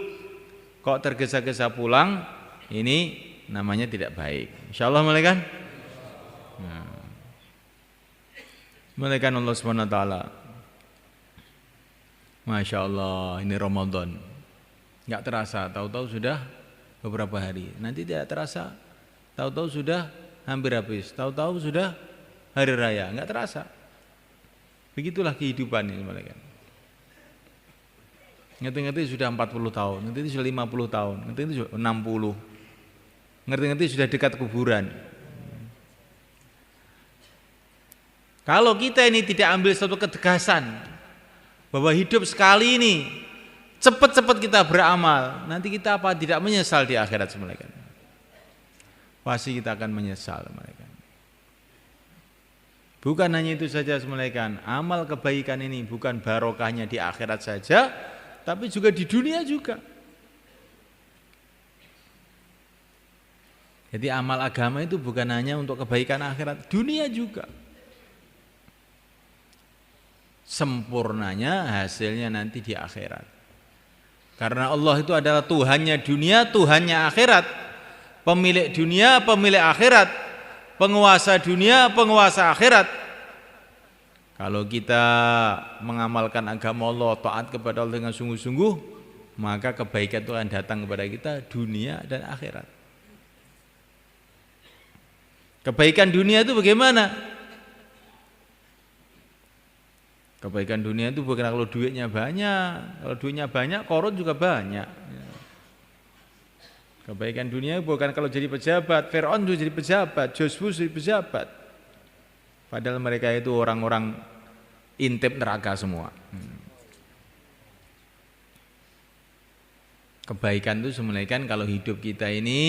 Kok tergesa-gesa pulang, ini namanya tidak baik. Insyaallah malaikat. Nah, malaikat Allah Subhanahu wa taala. Masya Allah, ini Ramadan. Enggak terasa, tahu-tahu sudah beberapa hari. Nanti tidak terasa, tahu-tahu sudah hampir habis. Tahu-tahu sudah hari raya, enggak terasa. Begitulah kehidupan ini malaikat. Ngerti-ngerti sudah 40 tahun, ngerti sudah 50 tahun, ngerti sudah 60. Ngerti-ngerti sudah dekat kuburan. Kalau kita ini tidak ambil satu ketegasan bahwa hidup sekali ini, cepat-cepat kita beramal, nanti kita apa tidak menyesal di akhirat malaikat. Pasti kita akan menyesal malaikat. Bukan hanya itu saja malaikat, amal kebaikan ini bukan barokahnya di akhirat saja, tapi juga di dunia juga. Jadi amal agama itu bukan hanya untuk kebaikan akhirat, dunia juga. Sempurnanya hasilnya nanti di akhirat. Karena Allah itu adalah Tuhannya dunia, Tuhannya akhirat. Pemilik dunia, pemilik akhirat. Penguasa dunia, penguasa akhirat. Kalau kita mengamalkan agama Allah, taat kepada Allah dengan sungguh-sungguh, maka kebaikan itu akan datang kepada kita dunia dan akhirat. Kebaikan dunia itu bagaimana? Kebaikan dunia itu bukan kalau duitnya banyak. Kalau duitnya banyak, korun juga banyak. Kebaikan dunia bukan kalau jadi pejabat. Fir'aun juga jadi pejabat, Joshua jadi pejabat. Padahal mereka itu orang-orang intip neraka semua. Kebaikan itu sebenarnya kalau hidup kita ini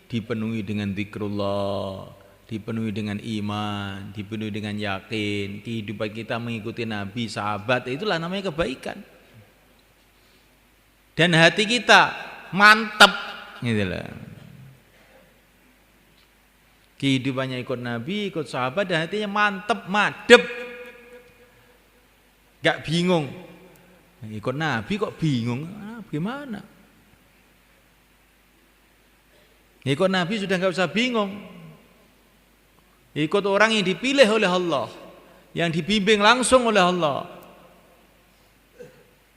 dipenuhi dengan zikrullah, dipenuhi dengan iman, dipenuhi dengan yakin, kehidupan kita mengikuti Nabi, sahabat, itulah namanya kebaikan. Dan hati kita mantap, gitu lah. Kehidupannya ikut Nabi, ikut sahabat, dan hatinya mantap, madep, gak bingung. Ikut Nabi kok bingung, gimana? Ikut Nabi sudah gak usah bingung. Ikut orang yang dipilih oleh Allah, yang dibimbing langsung oleh Allah.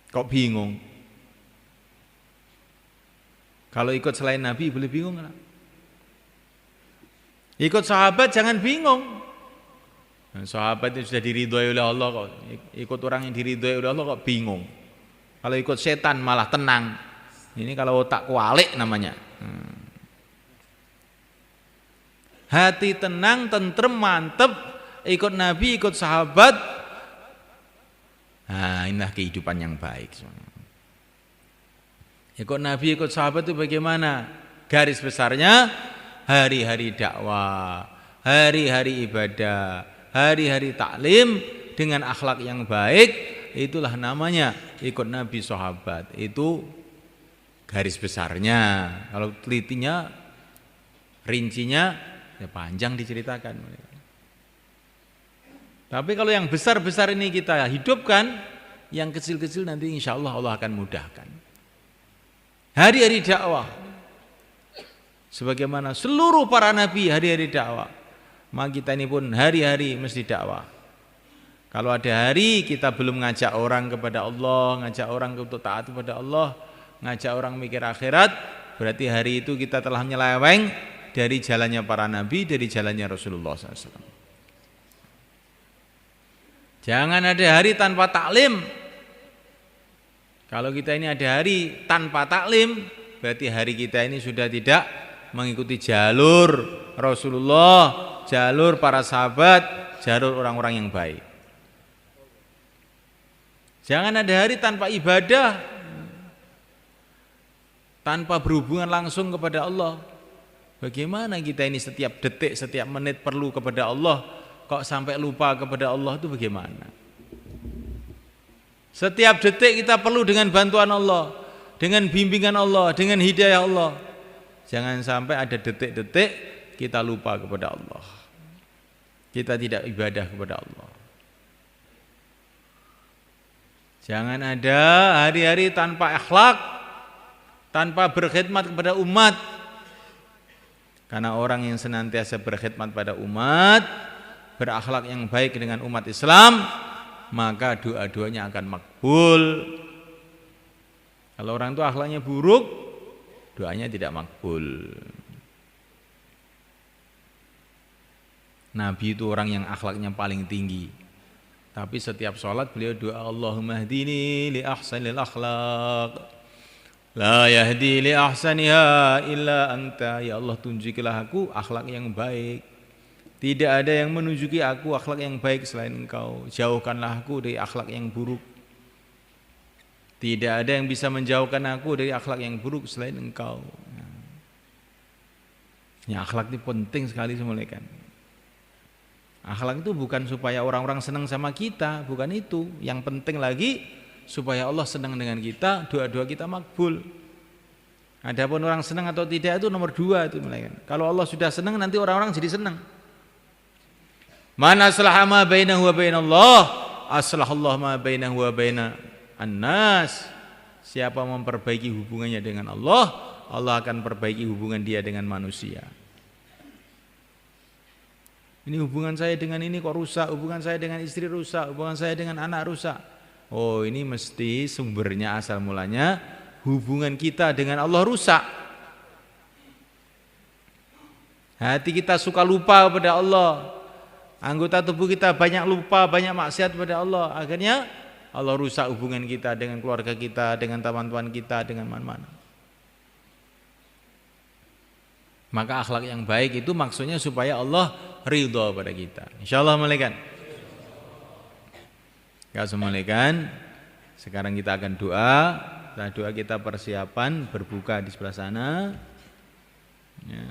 Kok bingung? Kalau ikut selain Nabi boleh bingung kan? Ikut sahabat jangan bingung. Sahabat itu sudah diridhoi oleh Allah kok. Ikut orang yang diridhoi oleh Allah kok bingung. Kalau ikut setan malah tenang. Ini kalau otak kualik namanya. Hati tenang, tentrem, mantep, ikut Nabi, ikut sahabat. Nah, inilah kehidupan yang baik. Ikut Nabi, ikut sahabat itu bagaimana? Garis besarnya hari-hari dakwah, hari-hari ibadah, hari-hari taklim dengan akhlak yang baik, itulah namanya ikut Nabi, sahabat. Itu garis besarnya. Kalau telitinya, rincinya ya panjang diceritakan. Tapi kalau yang besar-besar ini kita hidupkan, yang kecil-kecil nanti insya Allah Allah akan mudahkan. Hari-hari dakwah, sebagaimana seluruh para nabi hari-hari dakwah, maka kita ini pun hari-hari mesti dakwah. Kalau ada hari kita belum ngajak orang kepada Allah, ngajak orang untuk taat kepada Allah, ngajak orang mikir akhirat, berarti hari itu kita telah menyeleweng dari jalannya para nabi, dari jalannya Rasulullah SAW. Jangan ada hari tanpa taklim. Kalau kita ini ada hari tanpa taklim, berarti hari kita ini sudah tidak mengikuti jalur Rasulullah, jalur para sahabat, jalur orang-orang yang baik. Jangan ada hari tanpa ibadah, tanpa berhubungan langsung kepada Allah. Bagaimana kita ini setiap detik, setiap menit perlu kepada Allah, kok sampai lupa kepada Allah itu bagaimana? Setiap detik kita perlu dengan bantuan Allah, dengan bimbingan Allah, dengan hidayah Allah. Jangan sampai ada detik-detik kita lupa kepada Allah. Kita tidak ibadah kepada Allah. Jangan ada hari-hari tanpa akhlak, tanpa berkhidmat kepada umat. Karena orang yang senantiasa berkhidmat pada umat, berakhlak yang baik dengan umat Islam, maka doa-doanya akan makbul. Kalau orang itu akhlaknya buruk, doanya tidak makbul. Nabi itu orang yang akhlaknya paling tinggi. Tapi setiap sholat beliau doa, Allahumma hdini li ahsanil akhlaq. La yahdi li ahsaniha illa anta. Ya Allah, tunjukilah aku akhlak yang baik. Tidak ada yang menunjuki aku akhlak yang baik selain Engkau. Jauhkanlah aku dari akhlak yang buruk. Tidak ada yang bisa menjauhkan aku dari akhlak yang buruk selain Engkau. Ya, akhlak itu penting sekali semuanya. Akhlak itu bukan supaya orang-orang senang sama kita, bukan itu. Yang penting lagi supaya Allah senang dengan kita, doa-doa kita makbul. Adapun orang senang atau tidak itu nomor 2 itu malaikat. Kalau Allah sudah senang nanti orang-orang jadi senang. Man aslaha ma bainahu wa bainallah, aslahallahu ma bainahu wa bainan nas. Siapa memperbaiki hubungannya dengan Allah, Allah akan perbaiki hubungan dia dengan manusia. Ini hubungan saya dengan ini kok rusak, hubungan saya dengan istri rusak, hubungan saya dengan anak rusak. Oh, ini mesti sumbernya asal mulanya hubungan kita dengan Allah rusak. Hati kita suka lupa kepada Allah. Anggota tubuh kita banyak lupa, banyak maksiat kepada Allah. Akhirnya Allah rusak hubungan kita dengan keluarga kita, dengan teman-teman kita, dengan mana-mana. Maka akhlak yang baik itu maksudnya supaya Allah ridha pada kita. Insyaallah malaikat. Ya malaikat. Sekarang kita akan doa. Setelah doa kita persiapan berbuka di sebelah sana. Ya.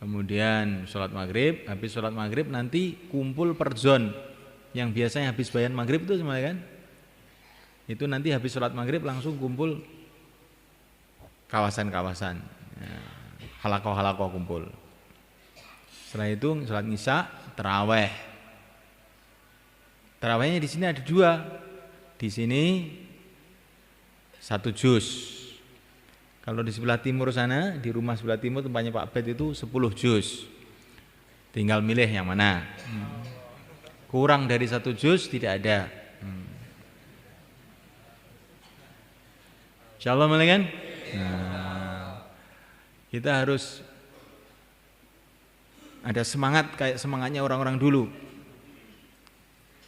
Kemudian sholat maghrib. Habis sholat maghrib nanti kumpul per zon. Yang biasanya habis bayan maghrib itu semuanya kan. Itu nanti habis sholat maghrib langsung kumpul kawasan-kawasan. Ya. Halakoh-halakoh kumpul. Setelah itu sholat isya, taraweh. Tarawehnya di sini ada 2. Di sini 1 juz. Kalau di sebelah timur sana, di rumah sebelah timur tempatnya Pak Bet itu 10 juz. Tinggal milih yang mana. Kurang dari 1 juz tidak ada. Insyaallah malaikat. Nah, kita harus ada semangat kayak semangatnya orang-orang dulu.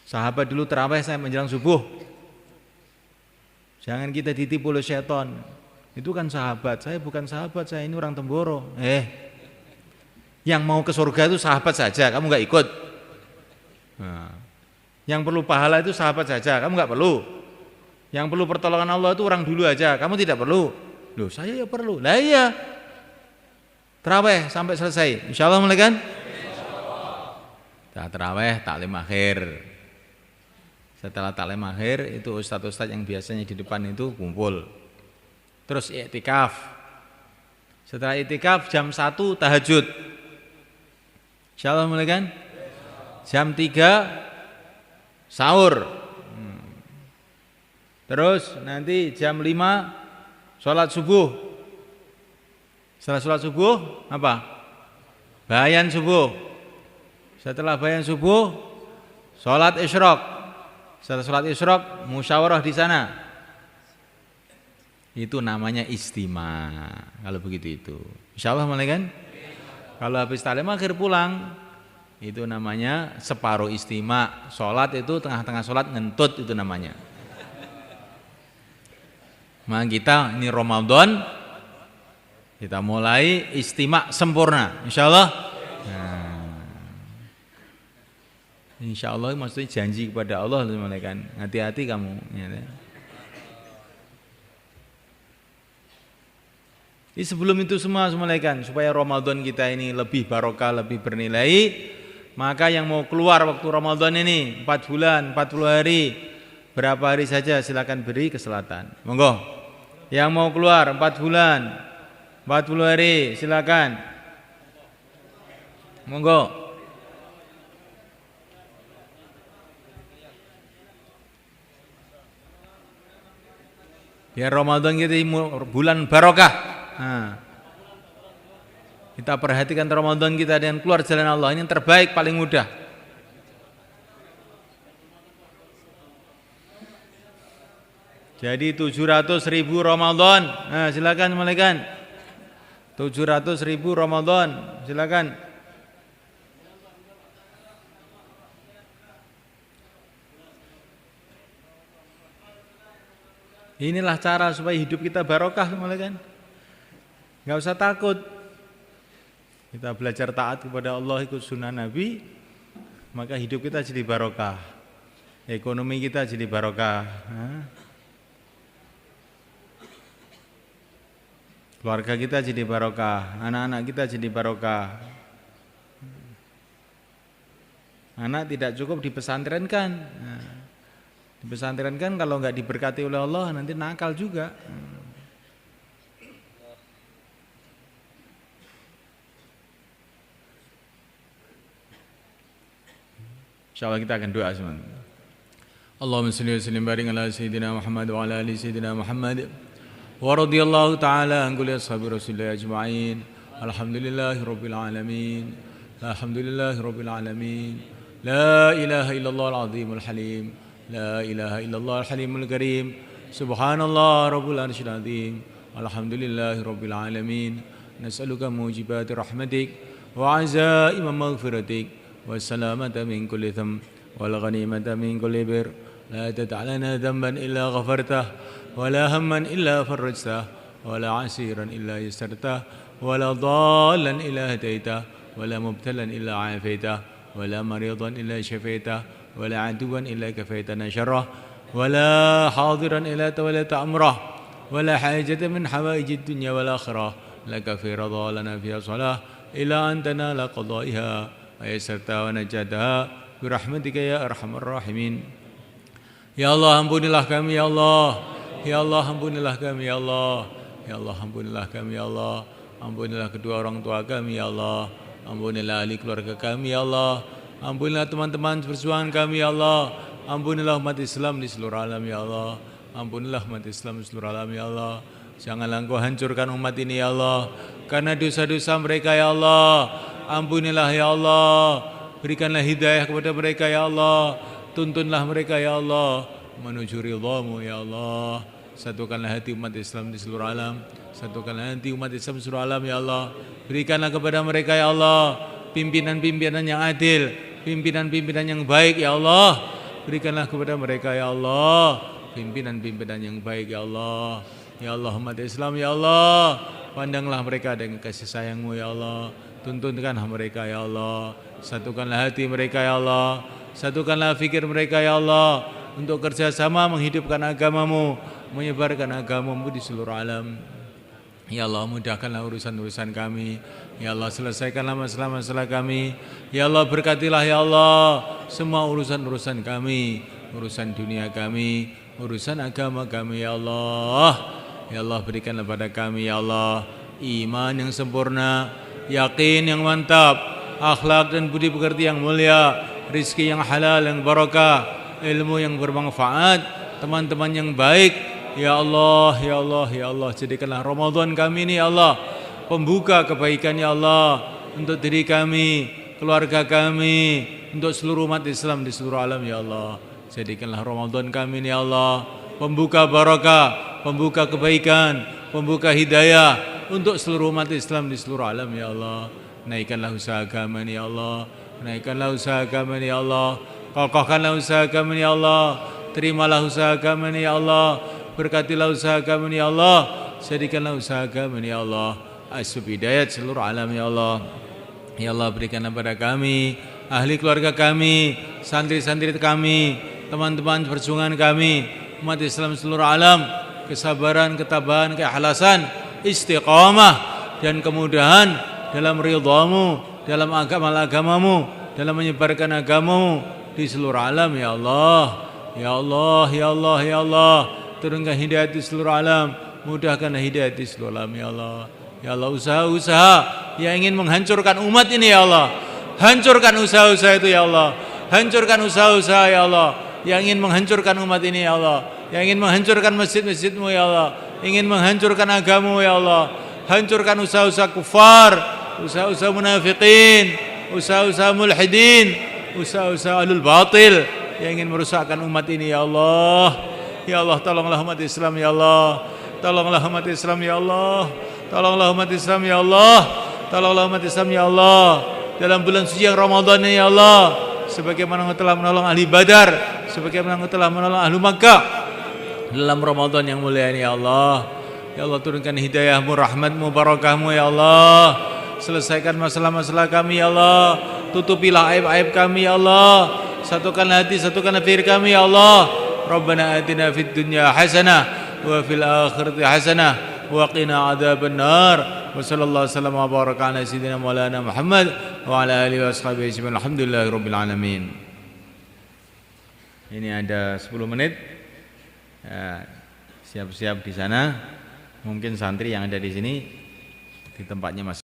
Sahabat dulu tarawih saya menjelang subuh. Jangan kita ditipu oleh syaitan. Itu kan sahabat, saya bukan sahabat, saya ini orang Temboro. Yang mau ke surga itu sahabat saja, kamu nggak ikut. Nah, yang perlu pahala itu sahabat saja, kamu nggak perlu. Yang perlu pertolongan Allah itu orang dulu aja, kamu tidak perlu. Loh, saya ya perlu. Lah iya. Tarawih sampai selesai. Insyaallah malaikat. Insyaallah. Tarawih taklim akhir. Setelah taklim akhir itu ustaz-ustaz yang biasanya di depan itu kumpul. Terus i'tikaf. Setelah i'tikaf jam 1 tahajud. Insyaallah malaikat. Jam 3 sahur. Terus nanti jam 5 sholat subuh. Setelah sholat subuh apa? Bayan subuh. Setelah bayan subuh sholat isyraq. Setelah sholat isyraq musyawarah di sana. Itu namanya istima. Kalau begitu itu. Insyaallah malaikat. Kalau habis taklim akhir pulang itu namanya separuh istima. Sholat itu tengah-tengah sholat ngentut itu namanya. Maka kita ini Ramadan kita mulai istima sempurna. Insyaallah. Insyaallah maksudnya janji kepada Allah malaikat. Hati-hati kamu. Ya. Jadi sebelum itu semua malaikat supaya Ramadan kita ini lebih barokah, lebih bernilai, maka yang mau keluar waktu Ramadan ini 4 bulan, 40 hari, berapa hari saja silakan beri ke selatan. Monggo. Yang mau keluar 4 bulan, 40 hari silakan. Monggo. Biar Ramadan kita bulan barokah. Nah, kita perhatikan Ramadan kita dengan keluar jalan Allah ini yang terbaik paling mudah. Jadi 700.000 Ramadan. Nah, silakan malaikat. 700.000 Ramadan. Silakan. Inilah cara supaya hidup kita barokah malaikat. Enggak usah takut. Kita belajar taat kepada Allah, ikut sunnah Nabi, maka hidup kita jadi barokah. Ekonomi kita jadi barokah. Keluarga kita jadi barokah, anak-anak kita jadi barokah. Anak tidak cukup dipesantrenkan. Di pesantren kan kalau nggak diberkati oleh Allah nanti nakal juga. Insyaallah kita akan doa semua. Allahumma shalli wa sallim barik ala sayyidina Muhammad wa ala ali sayyidina Muhammad. Wa radhiyallahu ta'ala an kulli ashabi Rasulillah ajma'in. Alhamdulillahirabbil alamin. Alhamdulillahirabbil alamin. La ilaha illallah al-azimul halim. La ilaha illallah al-halimul karim. Subhanallah rabbul arsyil azim. Alhamdulillahirabbil alamin. Nas'aluka mujibati rahmatik wa azaima maghfiratik. والسلامة من كل ذنب والغنيمة من كل بر لا تدع لنا ذنبا إلا غفرته ولا هما إلا فرجته ولا عسيرا إلا يسرته ولا ضالا إلا هديته ولا مبتلا إلا عافيته ولا مريضا إلا شفيته ولا عدوا إلا كفيتنا شره ولا حاضرا إلا توليت أمره ولا حاجة من حوائج الدنيا والآخرة لك في رضا لنا فيها صلاة إلى أن تنال قضائها ayasarta wa najataha birahmatika ya arhamar rahimin. Ya Allah ampunilah kami ya Allah. Ya Allah ampunilah kami ya Allah. Ya Allah ampunilah kami ya Allah. Ampunilah kedua orang tua kami ya Allah. Ampunilah ahli keluarga kami ya Allah. Ampunilah teman-teman perjuangan kami ya Allah. Ampunilah umat Islam di seluruh alam ya Allah. Ampunilah umat Islam di seluruh alam ya Allah. Janganlah Engkau hancurkan umat ini ya Allah karena dosa-dosa mereka ya Allah. Ampunilah ya Allah, berikanlah hidayah kepada mereka ya Allah, tuntunlah mereka ya Allah menuju ridha-Mu ya Allah. Satukanlah hati umat Islam di seluruh alam, satukanlah hati umat Islam di seluruh alam ya Allah. Berikanlah kepada mereka ya Allah pimpinan-pimpinan yang adil, pimpinan-pimpinan yang baik ya Allah. Berikanlah kepada mereka ya Allah pimpinan-pimpinan yang baik ya Allah. Ya Allah umat Islam ya Allah, pandanglah mereka dengan kasih sayang-Mu ya Allah. Tuntunkanlah mereka ya Allah. Satukanlah hati mereka ya Allah. Satukanlah fikir mereka ya Allah untuk kerjasama menghidupkan agama-Mu, menyebarkan agama-Mu di seluruh alam. Ya Allah mudahkanlah urusan-urusan kami. Ya Allah selesaikanlah masalah-masalah kami. Ya Allah berkatilah ya Allah semua urusan-urusan kami, urusan dunia kami, urusan agama kami ya Allah. Ya Allah berikanlah pada kami ya Allah iman yang sempurna, yakin yang mantap, akhlak dan budi pekerti yang mulia, rizki yang halal yang barakah, ilmu yang bermanfaat, teman-teman yang baik. Ya Allah, ya Allah, ya Allah, jadikanlah Ramadan kami ini ya Allah pembuka kebaikan ya Allah untuk diri kami, keluarga kami, untuk seluruh umat Islam di seluruh alam ya Allah. Jadikanlah Ramadan kami ini ya Allah pembuka barakah, pembuka kebaikan, pembuka hidayah untuk seluruh umat Islam di seluruh alam ya Allah. Naikkanlah usaha kami ya Allah. Naikkanlah usaha kami ya Allah. Kokohkanlah usaha kami ya Allah. Terimalah usaha kami ya Allah. Berkatilah usaha kami ya Allah. Jadikanlah usaha kami ya Allah asbab hidayat seluruh alam ya Allah. Ya Allah berikanlah pada kami, ahli keluarga kami, santri-santri kami, teman-teman perjuangan kami, umat Islam seluruh alam, kesabaran, ketabahan, keikhlasan, istiqamah dan kemudahan dalam ridha-Mu, dalam agama-Mu, dalam menyebarkan agama-Mu di seluruh alam ya Allah. Ya Allah, ya Allah, ya Allah, turunkan hidayah di seluruh alam, mudahkanlah hidayah di seluruh alam ya Allah. Ya Allah usaha-usaha yang ingin menghancurkan umat ini ya Allah, hancurkan usaha-usaha itu ya Allah. Hancurkan usaha-usaha ya Allah yang ingin menghancurkan umat ini ya Allah, yang ingin menghancurkan masjid-masjid-Mu ya Allah, ingin menghancurkan agama-Mu ya Allah. Hancurkan usaha-usaha kufar, usaha-usaha munafiqin, usaha-usaha mulhidin, usaha-usaha ahlul batil yang ingin merusakkan umat ini ya Allah. Ya Allah tolonglah umat Islam ya Allah. Tolonglah umat Islam ya Allah. Tolonglah umat Islam ya Allah. Tolonglah umat Islam ya Allah dalam bulan suci yang Ramadan ini ya Allah, sebagaimana Engkau telah menolong ahli Badar, sebagaimana Engkau telah menolong ahli Makkah dalam Ramadan yang mulia ini ya Allah. Ya Allah turunkan hidayah-Mu, rahmat-Mu, barakah-Mu ya Allah. Selesaikan masalah-masalah kami ya Allah. Tutupilah aib-aib kami ya Allah. Satukanlah hati, satukanlah fikir kami ya Allah. Rabbana atina fid dunya hasanah wa fil akhirati hasanah wa qina adzabannar. Wa sallallahu wasallam wa baraka ala sayyidina maulana Muhammad wa ala alihi washabihi ajmain. Alhamdulillahirabbil alamin. Ini ada 10 menit. Siap-siap di sana. Mungkin santri yang ada di sini di tempatnya masing